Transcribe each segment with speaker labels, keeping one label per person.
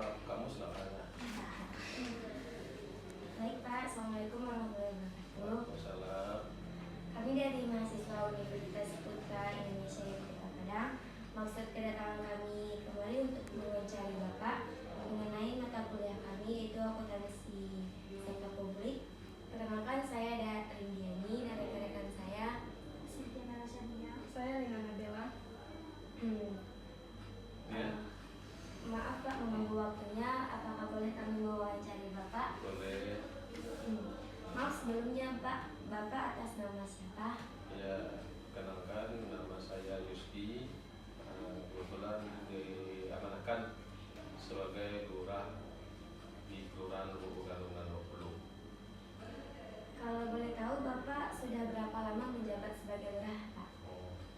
Speaker 1: kamu silakan.
Speaker 2: Baik Pak, Assalamualaikum warahmatullahi wabarakatuh.
Speaker 1: Waalaikumsalam.
Speaker 2: Kami dari mahasiswa Universitas Putra Indonesia yang Kota Padang. Maksud kedatangan kami kembali untuk mewawancari Bapak mengenai mata kuliah kami, yaitu akuntansi sektor publik. Perkenalkan, saya ada Rindiani dan rekan-rekan saya
Speaker 3: Sintiana Rasania. Saya Rina Nabela.
Speaker 1: Ya,
Speaker 2: Maaf Pak mengganggu waktunya, apakah boleh kami mewawancari Bapak?
Speaker 1: boleh.
Speaker 2: Maaf sebelumnya Pak, Bapak atas nama siapa?
Speaker 1: Ya, kenalkan nama saya Yusti. Kebetulan diamanahkan sebagai lurah di Kelurahan Lubuk Galung 20.
Speaker 2: Kalau boleh tahu Bapak sudah berapa lama menjabat sebagai lurah Pak?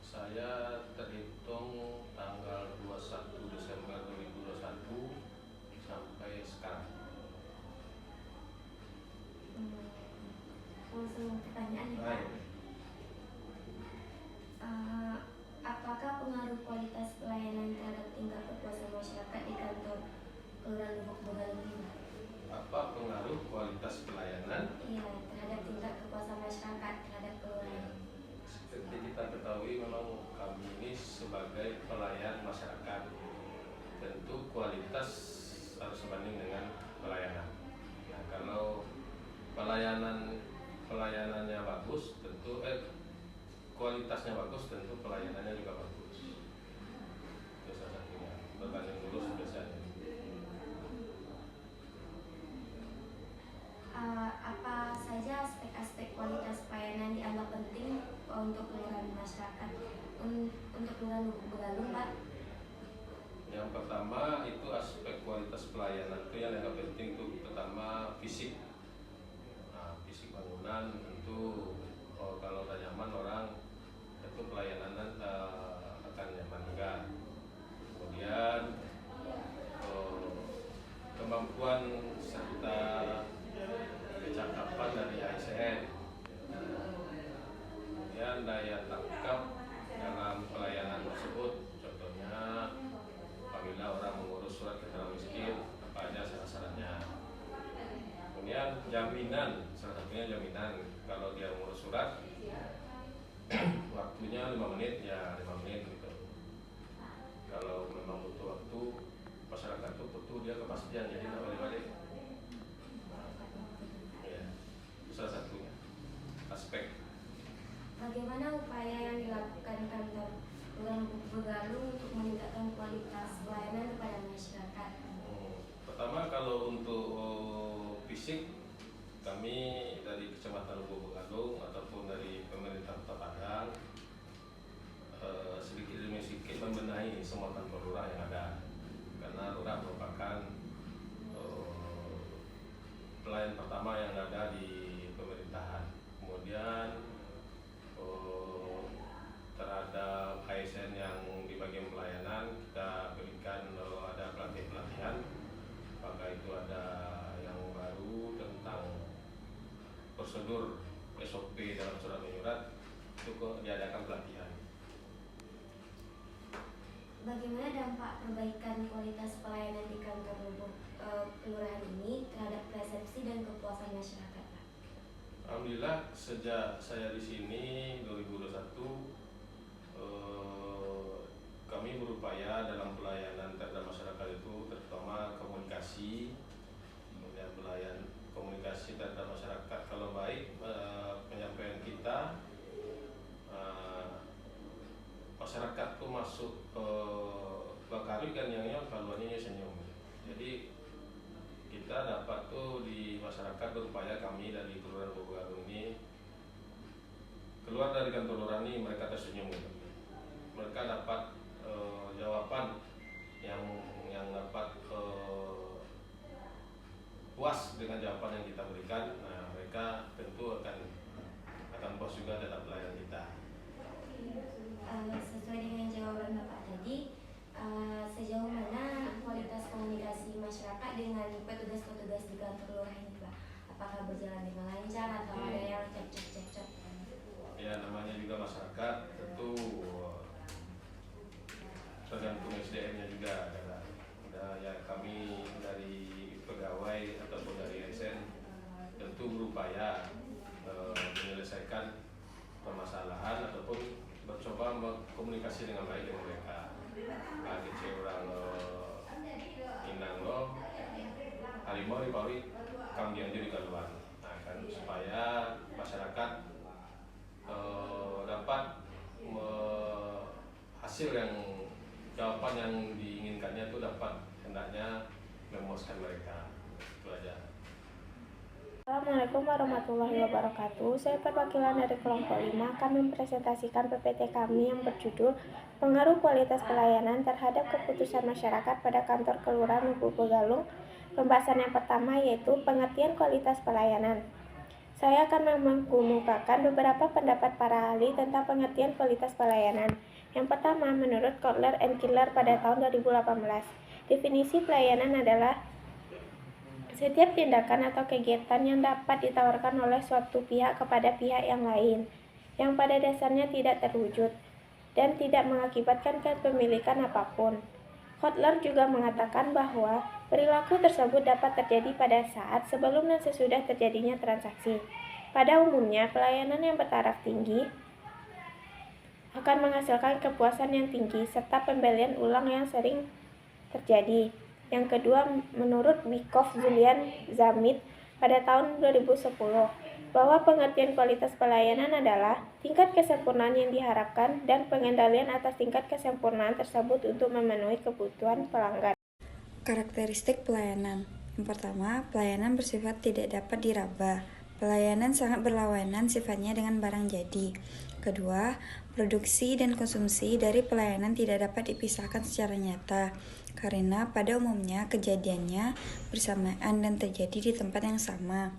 Speaker 1: Saya terhitung tanggal 21 Desember 2021 sampai sekarang.
Speaker 2: Langsung pertanyaan ya Pak. Apakah pengaruh kualitas pelayanan terhadap tingkat kepuasan masyarakat di kantor Kelurahan Lubuk Begalung ini Pak?
Speaker 1: Apa pengaruh kualitas pelayanan?
Speaker 2: Iya, terhadap tingkat kepuasan masyarakat terhadap kelurahan.
Speaker 1: Seperti kita ketahui, memang kami ini sebagai pelayan masyarakat, tentu kualitas harus sebanding dengan pelayanan. Nah, kalau pelayanannya bagus, tentu kualitasnya bagus, tentu pelayanannya juga bagus. Itu salah satunya. Berbanding lurus biasanya.
Speaker 2: Apa saja aspek-aspek kualitas pelayanan dianggap penting untuk kelurahan masyarakat untuk kelurahan Lubuk Begalung Pak?
Speaker 1: Yang pertama itu aspek kualitas pelayanan itu yang agak penting itu pertama fisik. Nah, fisik bangunan tentu kalau udah nyaman orang tentu pelayanan akan nyaman juga. Kemudian kemampuan serta kecakapan dari ASN. Kemudian daya tangkap dalam pelayanan tersebut, contohnya apabila orang mengurus surat keterangan miskin, apa aja syarat-syaratnya. Kemudian jaminan, salah satunya jaminan kalau dia mengurus surat waktunya 5 menit ya 5 menit gitu. Kalau memang butuh waktu, masyarakat itu butuh dia kepastian, jadi tak balik-balik. Ya, itu salah satunya aspek.
Speaker 2: Bagaimana upaya yang dilakukan kantor Kelurahan Lubuk Begalung untuk meningkatkan kualitas pelayanan kepada masyarakat?
Speaker 1: Pertama, kalau untuk fisik, kami dari Kecamatan Lubuk Begalung ataupun dari pemerintah Kota Padang sedikit demi sedikit membenahi semua kantor lurah yang ada, karena lurah merupakan pelayan pertama yang ada di pemerintahan. Kemudian terhadap ASN yang di bagian pelayanan kita berikan ada pelatihan, apakah itu ada yang baru tentang prosedur SOP dalam surat menyurat, itu diadakan pelatihan.
Speaker 2: Bagaimana dampak perbaikan kualitas pelayanan di kantor Lubuk kelurahan ini terhadap persepsi dan kepuasan masyarakat Pak?
Speaker 1: Alhamdulillah sejak saya di sini 2021 kami berupaya dalam pelayanan terhadap masyarakat itu terutama komunikasi, kemudian pelayan komunikasi terhadap masyarakat kalau baik penyampaian kita masyarakat tuh masuk bakari kan yang kaluannya senyum. Jadi kita dapat tuh di masyarakat berupaya kami dari Kelurahan Lubuk Begalung ini keluar dari kantor lurah ini mereka tersenyum gitu. Mereka dapat jawaban yang dapat puas dengan jawaban yang kita berikan. Nah, mereka tentu akan puas juga terhadap pelayanan kita.
Speaker 2: Sesuai dengan jawaban Bapak tadi, sejauh mana kualitas komunikasi masyarakat dengan petugas-petugas di kantor lurah ini Pak? Apakah berjalan dengan lancar atau ada yang cekcok?
Speaker 1: Ya, namanya juga masyarakat tentu tergantung SDM-nya juga. Ya kami dari pegawai ataupun dari ASN tentu berupaya menyelesaikan permasalahan ataupun mencoba berkomunikasi dengan baik dengan mereka. Kecil orang inang lo harimau di pawi kambing jadi keluar. Nah, kan supaya masyarakat dapat hasil yang jawaban yang diinginkannya itu dapat hendaknya memuaskan mereka. Itu aja.
Speaker 4: Assalamualaikum warahmatullahi wabarakatuh. Saya perwakilan dari kelompok 5 akan mempresentasikan PPT kami yang berjudul Pengaruh Kualitas Pelayanan Terhadap Keputusan Masyarakat pada Kantor Kelurahan Lubuk Begalung. Pembahasan yang pertama yaitu pengertian kualitas pelayanan. Saya akan mengemukakan beberapa pendapat para ahli tentang pengertian kualitas pelayanan. Yang pertama, menurut Kotler and Killer pada tahun 2018, definisi pelayanan adalah setiap tindakan atau kegiatan yang dapat ditawarkan oleh suatu pihak kepada pihak yang lain, yang pada dasarnya tidak terwujud, dan tidak mengakibatkan kepemilikan apapun. Kotler juga mengatakan bahwa perilaku tersebut dapat terjadi pada saat sebelum dan sesudah terjadinya transaksi. Pada umumnya, pelayanan yang bertaraf tinggi akan menghasilkan kepuasan yang tinggi serta pembelian ulang yang sering terjadi. Yang kedua, menurut Wyckoff Julian Zamit pada tahun 2010, bahwa pengertian kualitas pelayanan adalah tingkat kesempurnaan yang diharapkan dan pengendalian atas tingkat kesempurnaan tersebut untuk memenuhi kebutuhan pelanggan.
Speaker 5: Karakteristik pelayanan. Yang pertama, pelayanan bersifat tidak dapat diraba. Pelayanan sangat berlawanan sifatnya dengan barang jadi. Kedua, produksi dan konsumsi dari pelayanan tidak dapat dipisahkan secara nyata, karena pada umumnya kejadiannya bersamaan dan terjadi di tempat yang sama.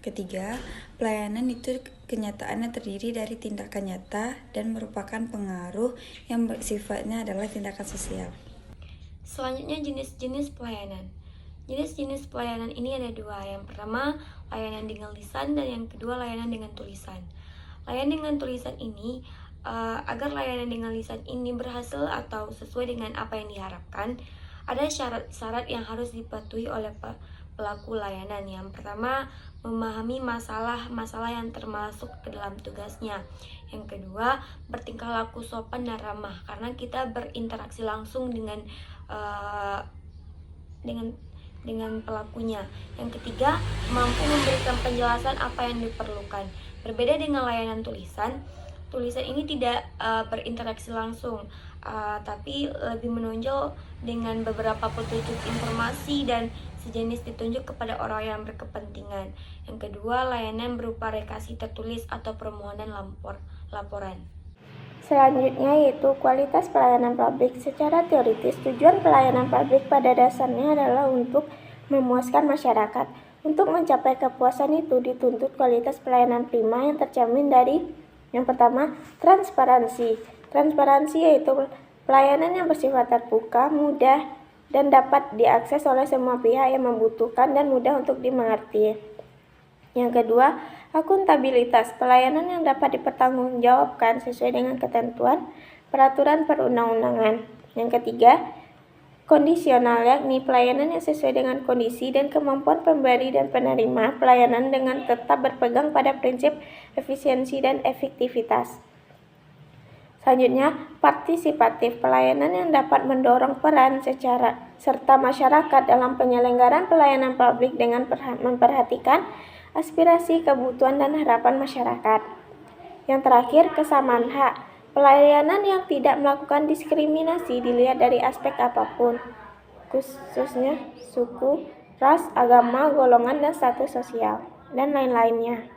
Speaker 5: Ketiga, pelayanan itu kenyataannya terdiri dari tindakan nyata dan merupakan pengaruh yang sifatnya adalah tindakan sosial.
Speaker 4: Selanjutnya, jenis-jenis pelayanan. Jenis-jenis pelayanan ini ada dua. Yang pertama, layanan dengan lisan, dan yang kedua, layanan dengan tulisan. Layanan dengan tulisan ini, agar layanan dengan lisan ini berhasil atau sesuai dengan apa yang diharapkan, ada syarat-syarat yang harus dipatuhi oleh pelaku layanan. Yang pertama, memahami masalah-masalah yang termasuk ke dalam tugasnya. Yang kedua, bertingkah laku sopan dan ramah, karena kita berinteraksi langsung dengan pelakunya. Yang ketiga, mampu memberikan penjelasan apa yang diperlukan. Berbeda dengan layanan tulisan ini tidak berinteraksi langsung, tapi lebih menonjol dengan beberapa petunjuk informasi dan sejenis ditunjuk kepada orang yang berkepentingan. Yang kedua, layanan berupa rekasi tertulis atau permohonan laporan.
Speaker 2: Selanjutnya yaitu kualitas pelayanan publik. Secara teoritis, tujuan pelayanan publik pada dasarnya adalah untuk memuaskan masyarakat. Untuk mencapai kepuasan itu dituntut kualitas pelayanan prima yang tercermin dari yang pertama, transparansi. Transparansi yaitu pelayanan yang bersifat terbuka, mudah, dan dapat diakses oleh semua pihak yang membutuhkan dan mudah untuk dimengerti. Yang kedua, akuntabilitas. Pelayanan yang dapat dipertanggungjawabkan sesuai dengan ketentuan peraturan perundang-undangan. Yang ketiga, kondisional, yakni pelayanan yang sesuai dengan kondisi dan kemampuan pemberi dan penerima pelayanan dengan tetap berpegang pada prinsip efisiensi dan efektivitas. Selanjutnya, partisipatif. Pelayanan yang dapat mendorong peran serta masyarakat dalam penyelenggaraan pelayanan publik dengan memperhatikan aspirasi, kebutuhan, dan harapan masyarakat. Yang terakhir, kesamaan hak. Pelayanan yang tidak melakukan diskriminasi dilihat dari aspek apapun, khususnya suku, ras, agama, golongan, dan status sosial, dan lain-lainnya.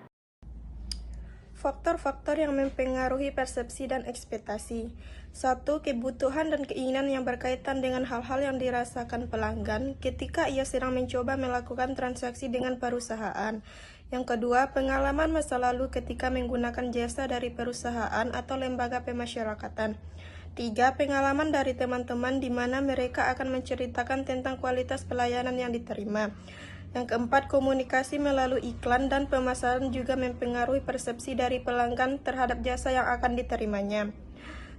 Speaker 3: Faktor-faktor yang mempengaruhi persepsi dan ekspektasi. 1. Kebutuhan dan keinginan yang berkaitan dengan hal-hal yang dirasakan pelanggan ketika ia sedang mencoba melakukan transaksi dengan perusahaan. Yang kedua, pengalaman masa lalu ketika menggunakan jasa dari perusahaan atau lembaga pemasyarakatan. 3. Pengalaman dari teman-teman di mana mereka akan menceritakan tentang kualitas pelayanan yang diterima. Yang keempat, komunikasi melalui iklan dan pemasaran juga mempengaruhi persepsi dari pelanggan terhadap jasa yang akan diterimanya.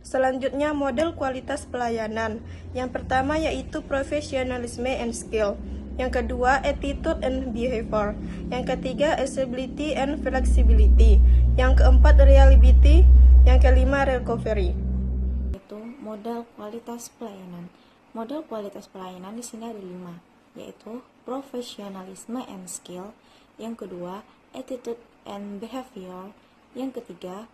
Speaker 3: Selanjutnya, model kualitas pelayanan. Yang pertama yaitu professionalism and skill. Yang kedua, attitude and behavior. Yang ketiga, accessibility and flexibility. Yang keempat, reliability. Yang kelima, recovery.
Speaker 6: Itu model kualitas pelayanan. Model kualitas pelayanan di sini ada 5, yaitu professionalism and skill. Yang kedua, attitude and behavior. Yang ketiga,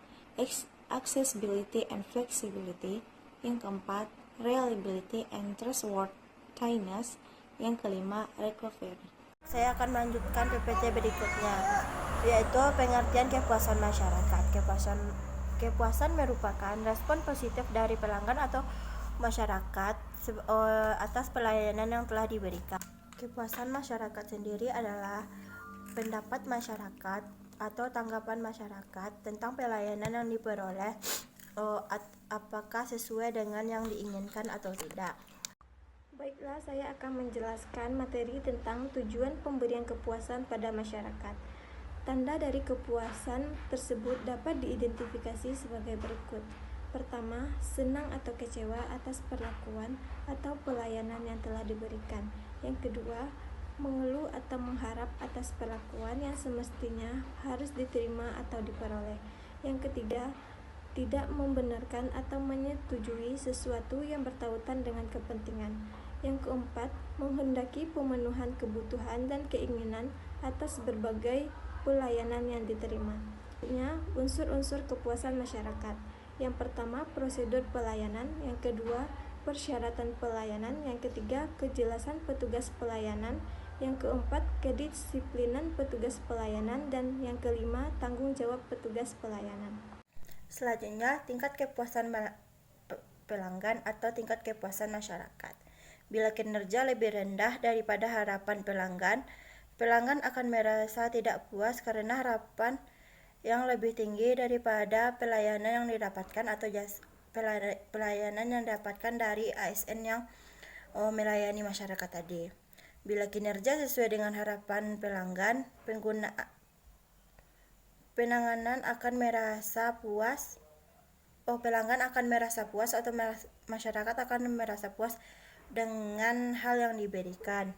Speaker 6: accessibility and flexibility. Yang keempat, reliability and trustworthiness. Yang kelima, recovery.
Speaker 4: Saya akan melanjutkan PPT berikutnya, yaitu pengertian kepuasan masyarakat. Kepuasan merupakan respon positif dari pelanggan atau masyarakat atas pelayanan yang telah diberikan. Kepuasan masyarakat sendiri adalah pendapat masyarakat atau tanggapan masyarakat tentang pelayanan yang diperoleh, apakah sesuai dengan yang diinginkan atau tidak.
Speaker 3: Baiklah, saya akan menjelaskan materi tentang tujuan pemberian kepuasan pada masyarakat. Tanda dari kepuasan tersebut dapat diidentifikasi sebagai berikut. Pertama, senang atau kecewa atas perlakuan atau pelayanan yang telah diberikan. Yang kedua, mengeluh atau mengharap atas perlakuan yang semestinya harus diterima atau diperoleh. Yang ketiga, tidak membenarkan atau menyetujui sesuatu yang bertautan dengan kepentingan. Yang keempat, menghendaki pemenuhan kebutuhan dan keinginan atas berbagai pelayanan yang diterima. Unsur-unsur kepuasan masyarakat. Yang pertama, prosedur pelayanan. Yang kedua, persyaratan pelayanan. Yang ketiga, kejelasan petugas pelayanan. Yang keempat, kedisiplinan petugas pelayanan. Dan yang kelima, tanggung jawab petugas pelayanan.
Speaker 4: Selanjutnya, tingkat kepuasan pelanggan atau tingkat kepuasan masyarakat. Bila kinerja lebih rendah daripada harapan pelanggan, pelanggan akan merasa tidak puas karena harapan yang lebih tinggi daripada pelayanan yang didapatkan atau pelayanan yang didapatkan dari ASN yang melayani masyarakat tadi. Bila kinerja sesuai dengan harapan pelanggan, pelanggan akan merasa puas atau masyarakat akan merasa puas dengan hal yang diberikan.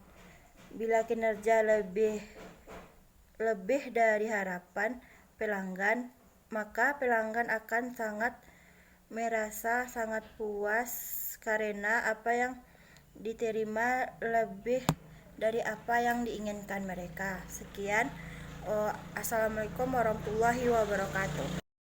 Speaker 4: Bila kinerja lebih dari harapan pelanggan, maka pelanggan akan merasa sangat puas karena apa yang diterima lebih dari apa yang diinginkan mereka. Sekian, assalamualaikum warahmatullahi wabarakatuh.